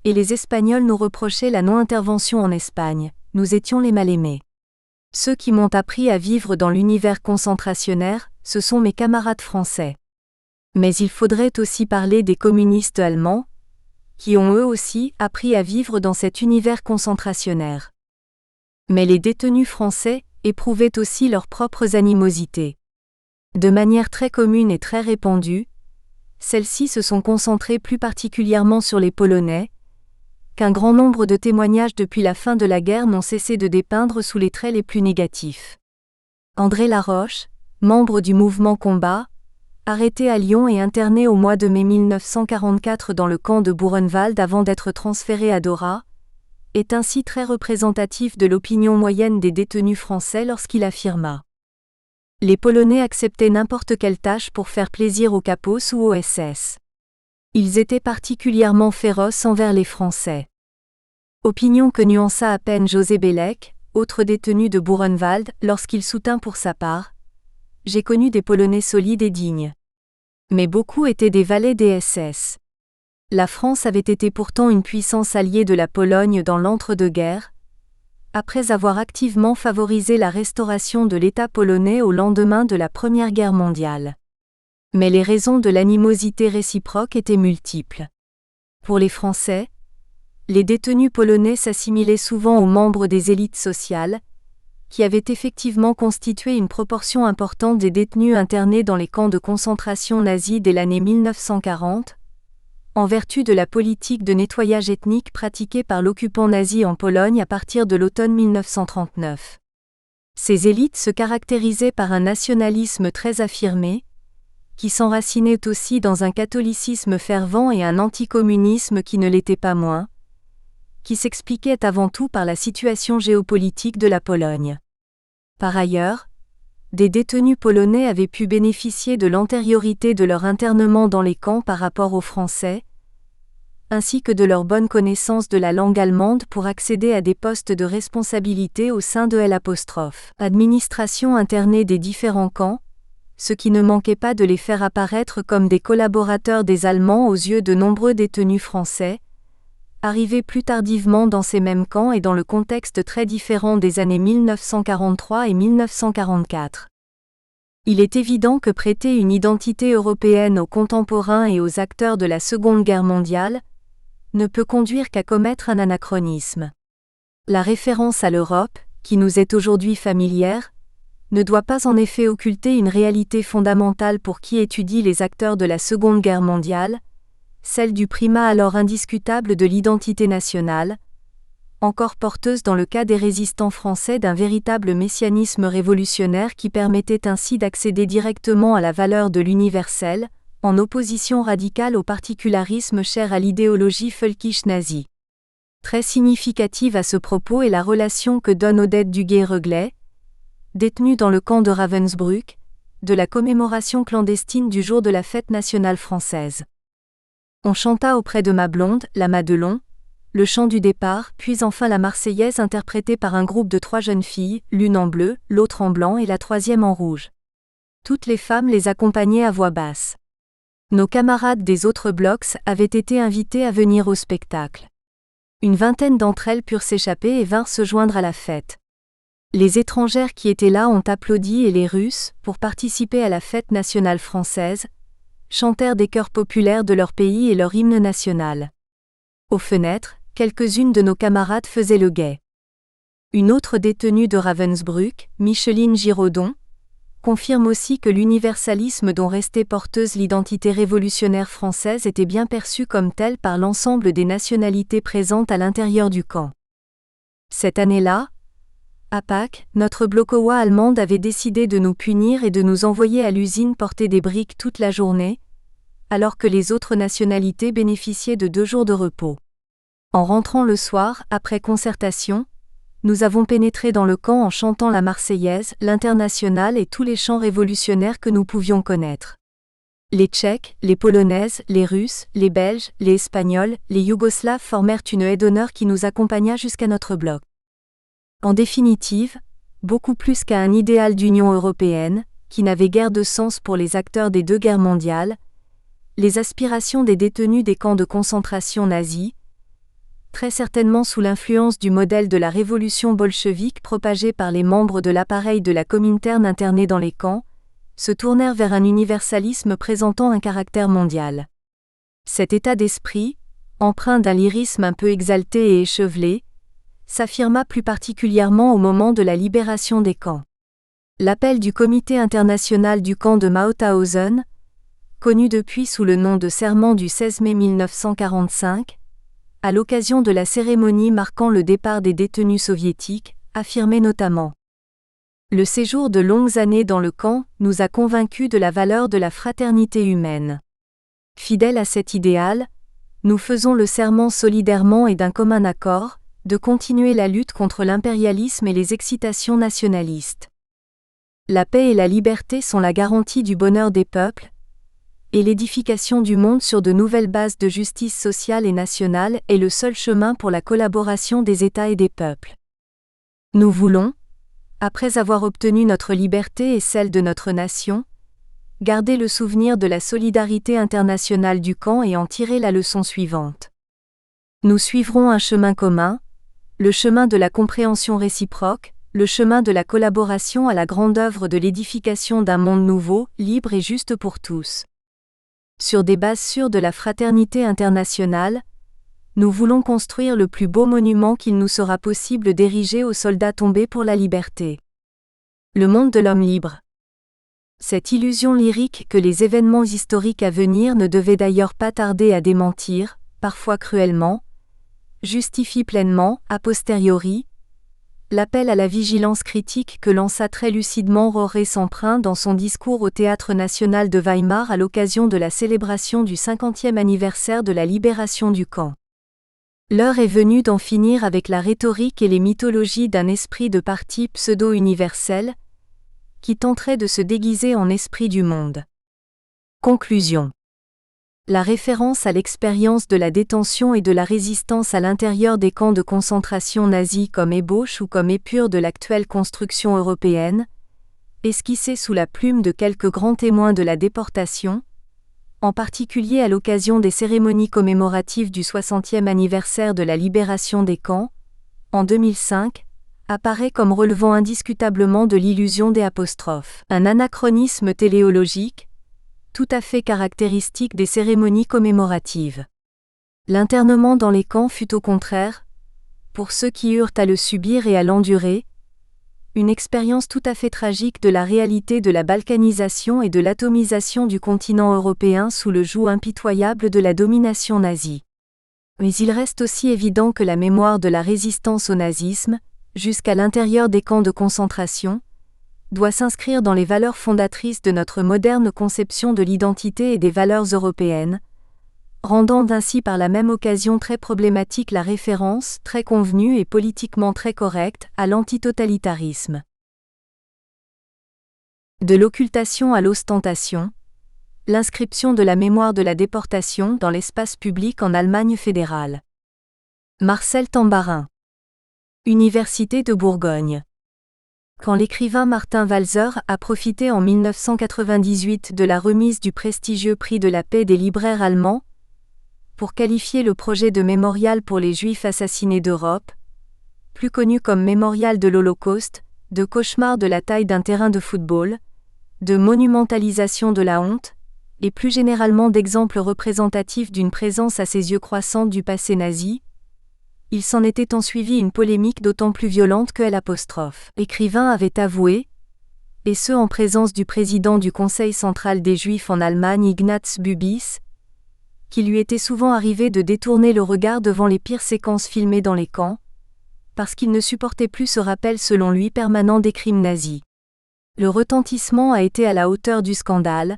et les Espagnols nous reprochaient la non-intervention en Espagne. Nous étions les mal-aimés. Ceux qui m'ont appris à vivre dans l'univers concentrationnaire, ce sont mes camarades français. Mais il faudrait aussi parler des communistes allemands, qui ont eux aussi appris à vivre dans cet univers concentrationnaire. Mais les détenus français éprouvaient aussi leurs propres animosités. De manière très commune et très répandue, celles-ci se sont concentrées plus particulièrement sur les Polonais, qu'un grand nombre de témoignages depuis la fin de la guerre n'ont cessé de dépeindre sous les traits les plus négatifs. André Laroche, membre du mouvement Combat, arrêté à Lyon et interné au mois de mai 1944 dans le camp de Buchenwald avant d'être transféré à Dora, est ainsi très représentatif de l'opinion moyenne des détenus français lorsqu'il affirma: les Polonais acceptaient n'importe quelle tâche pour faire plaisir aux Kapos ou aux SS. Ils étaient particulièrement féroces envers les Français. Opinion que nuança à peine José Bélec, autre détenu de Buchenwald, lorsqu'il soutint pour sa part: j'ai connu des Polonais solides et dignes. Mais beaucoup étaient des valets des SS. La France avait été pourtant une puissance alliée de la Pologne dans l'entre-deux-guerres, après avoir activement favorisé la restauration de l'État polonais au lendemain de la Première Guerre mondiale. Mais les raisons de l'animosité réciproque étaient multiples. Pour les Français, les détenus polonais s'assimilaient souvent aux membres des élites sociales, qui avaient effectivement constitué une proportion importante des détenus internés dans les camps de concentration nazis dès l'année 1940, en vertu de la politique de nettoyage ethnique pratiquée par l'occupant nazi en Pologne à partir de l'automne 1939. Ces élites se caractérisaient par un nationalisme très affirmé, qui s'enracinait aussi dans un catholicisme fervent et un anticommunisme qui ne l'était pas moins, qui s'expliquait avant tout par la situation géopolitique de la Pologne. Par ailleurs, des détenus polonais avaient pu bénéficier de l'antériorité de leur internement dans les camps par rapport aux Français, ainsi que de leur bonne connaissance de la langue allemande pour accéder à des postes de responsabilité au sein de l'administration internée des différents camps, ce qui ne manquait pas de les faire apparaître comme des collaborateurs des Allemands aux yeux de nombreux détenus français, arrivés plus tardivement dans ces mêmes camps et dans le contexte très différent des années 1943 et 1944. Il est évident que prêter une identité européenne aux contemporains et aux acteurs de la Seconde Guerre mondiale ne peut conduire qu'à commettre un anachronisme. La référence à l'Europe, qui nous est aujourd'hui familière, ne doit pas en effet occulter une réalité fondamentale pour qui étudie les acteurs de la Seconde Guerre mondiale, celle du primat alors indiscutable de l'identité nationale, encore porteuse dans le cas des résistants français d'un véritable messianisme révolutionnaire qui permettait ainsi d'accéder directement à la valeur de l'universel, en opposition radicale au particularisme cher à l'idéologie völkisch nazie. Très significative à ce propos est la relation que donne Odette Duguay-Reglet, détenue dans le camp de Ravensbrück, de la commémoration clandestine du jour de la fête nationale française. On chanta auprès de ma blonde, la Madelon, le chant du départ, puis enfin la Marseillaise interprétée par un groupe de 3 jeunes filles, l'une en bleu, l'autre en blanc et la troisième en rouge. Toutes les femmes les accompagnaient à voix basse. Nos camarades des autres blocs avaient été invités à venir au spectacle. Une vingtaine d'entre elles purent s'échapper et vinrent se joindre à la fête. Les étrangères qui étaient là ont applaudi et les Russes, pour participer à la fête nationale française, chantèrent des chœurs populaires de leur pays et leur hymne national. Aux fenêtres, quelques-unes de nos camarades faisaient le guet. Une autre détenue de Ravensbrück, Micheline Giraudon, confirme aussi que l'universalisme dont restait porteuse l'identité révolutionnaire française était bien perçu comme tel par l'ensemble des nationalités présentes à l'intérieur du camp. Cette année-là, à Pâques, notre Blokowa allemande avait décidé de nous punir et de nous envoyer à l'usine porter des briques toute la journée, alors que les autres nationalités bénéficiaient de 2 jours de repos. En rentrant le soir, après concertation, nous avons pénétré dans le camp en chantant la Marseillaise, l'Internationale et tous les chants révolutionnaires que nous pouvions connaître. Les Tchèques, les Polonaises, les Russes, les Belges, les Espagnols, les Yougoslaves formèrent une haie d'honneur qui nous accompagna jusqu'à notre bloc. En définitive, beaucoup plus qu'à un idéal d'Union européenne, qui n'avait guère de sens pour les acteurs des 2 guerres mondiales, les aspirations des détenus des camps de concentration nazis, très certainement sous l'influence du modèle de la révolution bolchevique propagé par les membres de l'appareil de la Comintern internés dans les camps, se tournèrent vers un universalisme présentant un caractère mondial. Cet état d'esprit, empreint d'un lyrisme un peu exalté et échevelé, s'affirma plus particulièrement au moment de la libération des camps. L'appel du Comité international du camp de Mauthausen, connu depuis sous le nom de Serment du 16 mai 1945, à l'occasion de la cérémonie marquant le départ des détenus soviétiques, affirmait notamment : le séjour de longues années dans le camp nous a convaincus de la valeur de la fraternité humaine. Fidèles à cet idéal, nous faisons le serment solidairement et d'un commun accord, de continuer la lutte contre l'impérialisme et les excitations nationalistes. La paix et la liberté sont la garantie du bonheur des peuples, et l'édification du monde sur de nouvelles bases de justice sociale et nationale est le seul chemin pour la collaboration des États et des peuples. Nous voulons, après avoir obtenu notre liberté et celle de notre nation, garder le souvenir de la solidarité internationale du camp et en tirer la leçon suivante. Nous suivrons un chemin commun, le chemin de la compréhension réciproque, le chemin de la collaboration à la grande œuvre de l'édification d'un monde nouveau, libre et juste pour tous. Sur des bases sûres de la fraternité internationale, nous voulons construire le plus beau monument qu'il nous sera possible d'ériger aux soldats tombés pour la liberté. Le monde de l'homme libre. Cette illusion lyrique que les événements historiques à venir ne devaient d'ailleurs pas tarder à démentir, parfois cruellement, justifie pleinement, a posteriori, l'appel à la vigilance critique que lança très lucidement Roré Samprin dans son discours au Théâtre national de Weimar à l'occasion de la célébration du 50e anniversaire de la libération du camp. L'heure est venue d'en finir avec la rhétorique et les mythologies d'un esprit de parti pseudo-universel, qui tenterait de se déguiser en esprit du monde. Conclusion. La référence à l'expérience de la détention et de la résistance à l'intérieur des camps de concentration nazis comme ébauche ou comme épure de l'actuelle construction européenne, esquissée sous la plume de quelques grands témoins de la déportation, en particulier à l'occasion des cérémonies commémoratives du 60e anniversaire de la libération des camps, en 2005, apparaît comme relevant indiscutablement de l'illusion des apostrophes, un anachronisme téléologique, tout à fait caractéristique des cérémonies commémoratives. L'internement dans les camps fut au contraire, pour ceux qui eurent à le subir et à l'endurer, une expérience tout à fait tragique de la réalité de la balkanisation et de l'atomisation du continent européen sous le joug impitoyable de la domination nazie. Mais il reste aussi évident que la mémoire de la résistance au nazisme, jusqu'à l'intérieur des camps de concentration, doit s'inscrire dans les valeurs fondatrices de notre moderne conception de l'identité et des valeurs européennes, rendant ainsi par la même occasion très problématique la référence, très convenue et politiquement très correcte, à l'antitotalitarisme. De l'occultation à l'ostentation, l'inscription de la mémoire de la déportation dans l'espace public en Allemagne fédérale. Marcel Tambarin. Université de Bourgogne. Quand l'écrivain Martin Walser a profité en 1998 de la remise du prestigieux prix de la paix des libraires allemands, pour qualifier le projet de mémorial pour les Juifs assassinés d'Europe, plus connu comme Mémorial de l'Holocauste, de cauchemar de la taille d'un terrain de football, de monumentalisation de la honte, et plus généralement d'exemples représentatifs d'une présence à ses yeux croissante du passé nazi, il s'en était ensuivi une polémique d'autant plus violente que l'écrivain avait avoué, et ce en présence du président du Conseil central des Juifs en Allemagne Ignaz Bubis, qu'il lui était souvent arrivé de détourner le regard devant les pires séquences filmées dans les camps, parce qu'il ne supportait plus ce rappel selon lui permanent des crimes nazis. Le retentissement a été à la hauteur du scandale,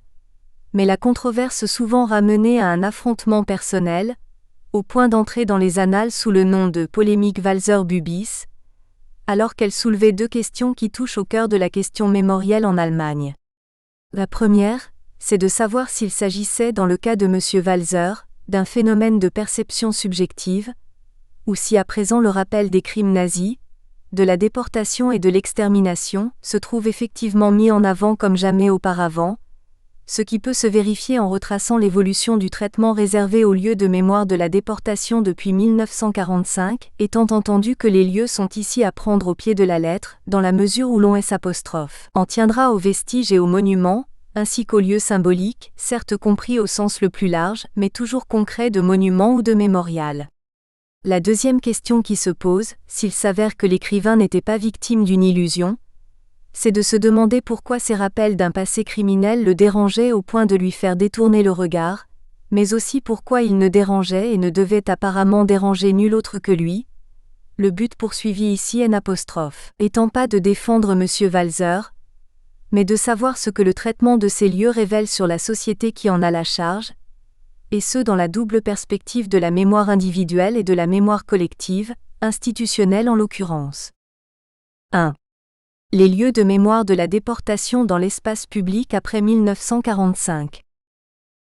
mais la controverse souvent ramenée à un affrontement personnel, au point d'entrer dans les annales sous le nom de polémique Walser-Bubis, alors qu'elle soulevait deux questions qui touchent au cœur de la question mémorielle en Allemagne. La première, c'est de savoir s'il s'agissait dans le cas de M. Walser, d'un phénomène de perception subjective, ou si à présent le rappel des crimes nazis, de la déportation et de l'extermination, se trouve effectivement mis en avant comme jamais auparavant, ce qui peut se vérifier en retraçant l'évolution du traitement réservé aux lieux de mémoire de la déportation depuis 1945, étant entendu que les lieux sont ici à prendre au pied de la lettre, dans la mesure où l'on en tiendra aux vestiges et aux monuments, ainsi qu'aux lieux symboliques, certes compris au sens le plus large, mais toujours concret de monument ou de mémorial. La deuxième question qui se pose, s'il s'avère que l'écrivain n'était pas victime d'une illusion, c'est de se demander pourquoi ces rappels d'un passé criminel le dérangeaient au point de lui faire détourner le regard, mais aussi pourquoi il ne dérangeait et ne devait apparemment déranger nul autre que lui. Le but poursuivi ici étant pas de défendre M. Walser, mais de savoir ce que le traitement de ces lieux révèle sur la société qui en a la charge, et ce dans la double perspective de la mémoire individuelle et de la mémoire collective, institutionnelle en l'occurrence. 1. Les lieux de mémoire de la déportation dans l'espace public après 1945.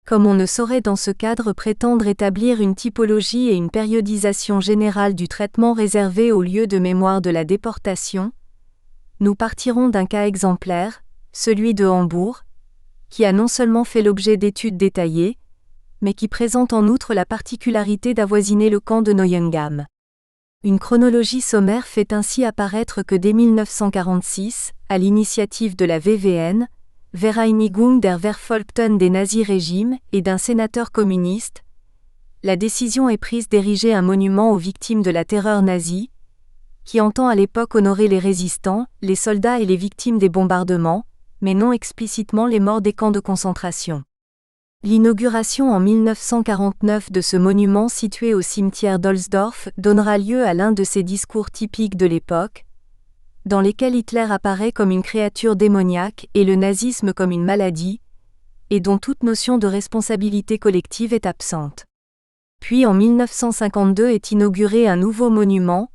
Comme on ne saurait dans ce cadre prétendre établir une typologie et une périodisation générale du traitement réservé aux lieux de mémoire de la déportation, nous partirons d'un cas exemplaire, celui de Hambourg, qui a non seulement fait l'objet d'études détaillées, mais qui présente en outre la particularité d'avoisiner le camp de Neuengamme. Une chronologie sommaire fait ainsi apparaître que dès 1946, à l'initiative de la VVN, Vereinigung der Verfolgten des Nazi-Régime et d'un sénateur communiste, la décision est prise d'ériger un monument aux victimes de la terreur nazie, qui entend à l'époque honorer les résistants, les soldats et les victimes des bombardements, mais non explicitement les morts des camps de concentration. L'inauguration en 1949 de ce monument situé au cimetière d'Ohlsdorf donnera lieu à l'un de ces discours typiques de l'époque, dans lesquels Hitler apparaît comme une créature démoniaque et le nazisme comme une maladie, et dont toute notion de responsabilité collective est absente. Puis en 1952 est inauguré un nouveau monument,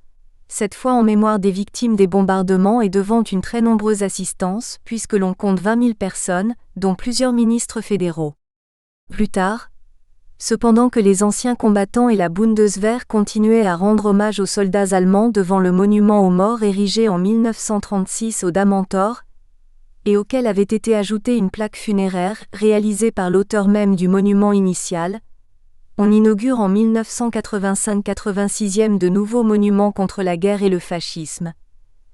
cette fois en mémoire des victimes des bombardements et devant une très nombreuse assistance puisque l'on compte 20 000 personnes, dont plusieurs ministres fédéraux. Plus tard, cependant que les anciens combattants et la Bundeswehr continuaient à rendre hommage aux soldats allemands devant le monument aux morts érigé en 1936 au Dammtor, et auquel avait été ajoutée une plaque funéraire réalisée par l'auteur même du monument initial, on inaugure en 1985-86e de nouveaux monuments contre la guerre et le fascisme,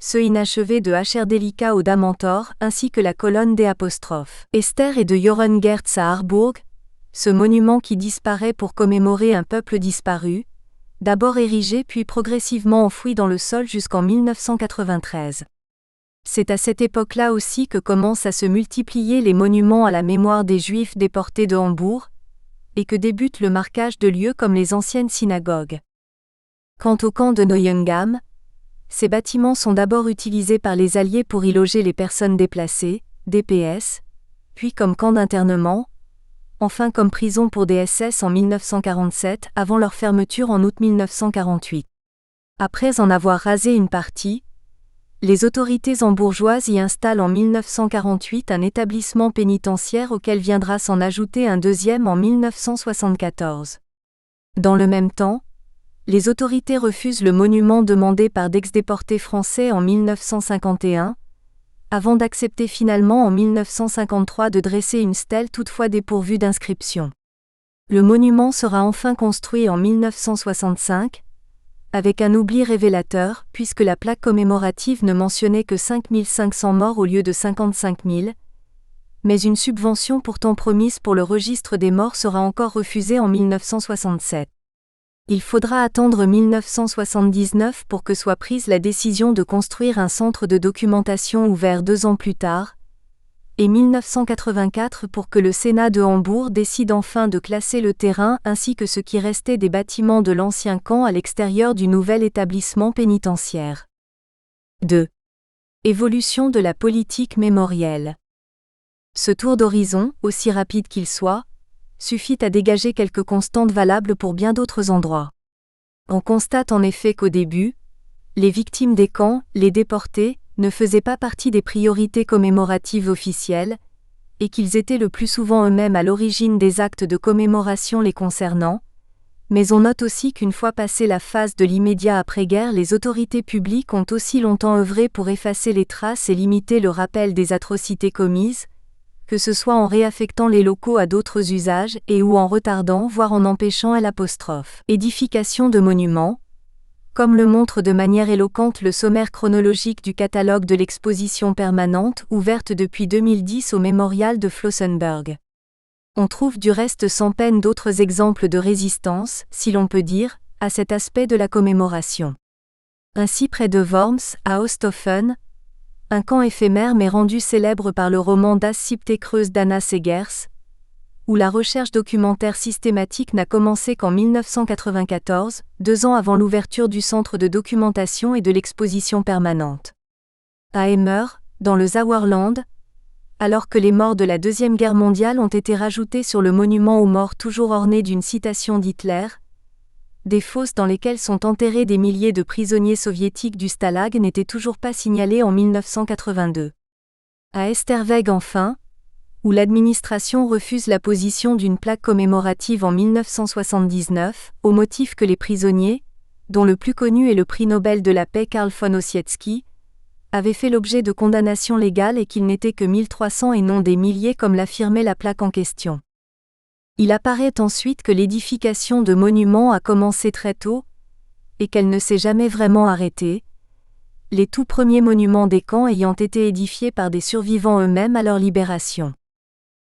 ceux inachevés de Herdelica au Dammtor ainsi que la colonne des Esther et de Johann Gertz à Harburg, ce monument qui disparaît pour commémorer un peuple disparu, d'abord érigé puis progressivement enfoui dans le sol jusqu'en 1993. C'est à cette époque-là aussi que commencent à se multiplier les monuments à la mémoire des Juifs déportés de Hambourg, et que débute le marquage de lieux comme les anciennes synagogues. Quant au camp de Neuengamme, ces bâtiments sont d'abord utilisés par les Alliés pour y loger les personnes déplacées, DPS, puis comme camp d'internement, enfin comme prison pour des SS en 1947 avant leur fermeture en août 1948. Après en avoir rasé une partie, les autorités hambourgeoises y installent en 1948 un établissement pénitentiaire auquel viendra s'en ajouter un deuxième en 1974. Dans le même temps, les autorités refusent le monument demandé par d'ex-déportés français en 1951, avant d'accepter finalement en 1953 de dresser une stèle toutefois dépourvue d'inscription. Le monument sera enfin construit en 1965, avec un oubli révélateur, puisque la plaque commémorative ne mentionnait que 5 500 morts au lieu de 55 000, mais une subvention pourtant promise pour le registre des morts sera encore refusée en 1967. Il faudra attendre 1979 pour que soit prise la décision de construire un centre de documentation ouvert 2 ans plus tard, et 1984 pour que le Sénat de Hambourg décide enfin de classer le terrain ainsi que ce qui restait des bâtiments de l'ancien camp à l'extérieur du nouvel établissement pénitentiaire. 2. Évolution de la politique mémorielle. Ce tour d'horizon, aussi rapide qu'il soit, suffit à dégager quelques constantes valables pour bien d'autres endroits. On constate en effet qu'au début, les victimes des camps, les déportés, ne faisaient pas partie des priorités commémoratives officielles, et qu'ils étaient le plus souvent eux-mêmes à l'origine des actes de commémoration les concernant, mais on note aussi qu'une fois passée la phase de l'immédiat après-guerre, les autorités publiques ont aussi longtemps œuvré pour effacer les traces et limiter le rappel des atrocités commises, que ce soit en réaffectant les locaux à d'autres usages et ou en retardant voire en empêchant édification de monuments, comme le montre de manière éloquente le sommaire chronologique du catalogue de l'exposition permanente ouverte depuis 2010 au mémorial de Flossenbürg. On trouve du reste sans peine d'autres exemples de résistance, si l'on peut dire, à cet aspect de la commémoration. Ainsi près de Worms, à Osthofen, un camp éphémère mais rendu célèbre par le roman Das siebte Kreuz d'Anna Segers, où la recherche documentaire systématique n'a commencé qu'en 1994, 2 ans avant l'ouverture du centre de documentation et de l'exposition permanente. À Emmer, dans le Sauerland, alors que les morts de la Deuxième Guerre mondiale ont été rajoutés sur le monument aux morts toujours orné d'une citation d'Hitler, des fosses dans lesquelles sont enterrés des milliers de prisonniers soviétiques du Stalag n'étaient toujours pas signalées en 1982. À Esterweg enfin, où l'administration refuse la position d'une plaque commémorative en 1979, au motif que les prisonniers, dont le plus connu est le prix Nobel de la paix Karl von Ossietzky, avaient fait l'objet de condamnations légales et qu'ils n'étaient que 1300 et non des milliers comme l'affirmait la plaque en question. Il apparaît ensuite que l'édification de monuments a commencé très tôt, et qu'elle ne s'est jamais vraiment arrêtée, les tout premiers monuments des camps ayant été édifiés par des survivants eux-mêmes à leur libération.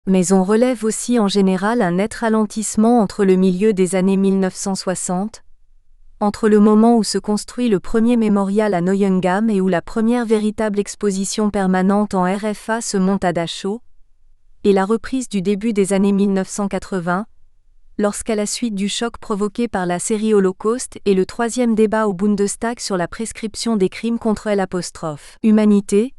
Mais on relève aussi en général un net ralentissement entre le milieu des années 1960, entre le moment où se construit le premier mémorial à Neuengamme et où la première véritable exposition permanente en RFA se monte à Dachau, et la reprise du début des années 1980, lorsqu'à la suite du choc provoqué par la série Holocauste et le 3e débat au Bundestag sur la prescription des crimes contre l'humanité,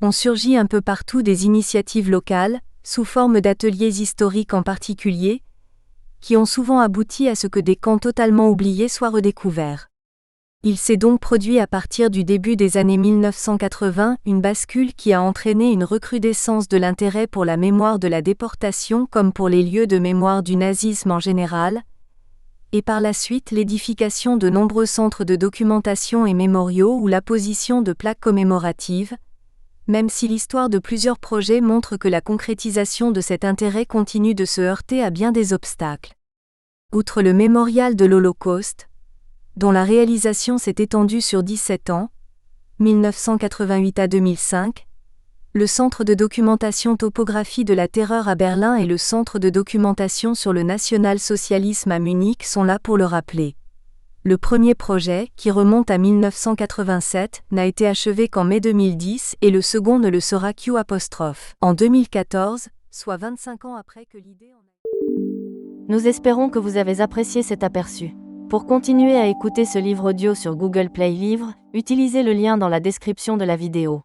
ont surgi un peu partout des initiatives locales, sous forme d'ateliers historiques en particulier, qui ont souvent abouti à ce que des camps totalement oubliés soient redécouverts. Il s'est donc produit à partir du début des années 1980 une bascule qui a entraîné une recrudescence de l'intérêt pour la mémoire de la déportation comme pour les lieux de mémoire du nazisme en général, et par la suite l'édification de nombreux centres de documentation et mémoriaux ou l'apposition de plaques commémoratives, même si l'histoire de plusieurs projets montre que la concrétisation de cet intérêt continue de se heurter à bien des obstacles. Outre le mémorial de l'Holocauste, dont la réalisation s'est étendue sur 17 ans, 1988 à 2005, le Centre de documentation topographie de la terreur à Berlin et le Centre de documentation sur le national-socialisme à Munich sont là pour le rappeler. Le premier projet, qui remonte à 1987, n'a été achevé qu'en mai 2010 et le second ne le sera qu'en 2014, soit 25 ans après que l'idée en a... Nous espérons que vous avez apprécié cet aperçu. Pour continuer à écouter ce livre audio sur Google Play Livres, utilisez le lien dans la description de la vidéo.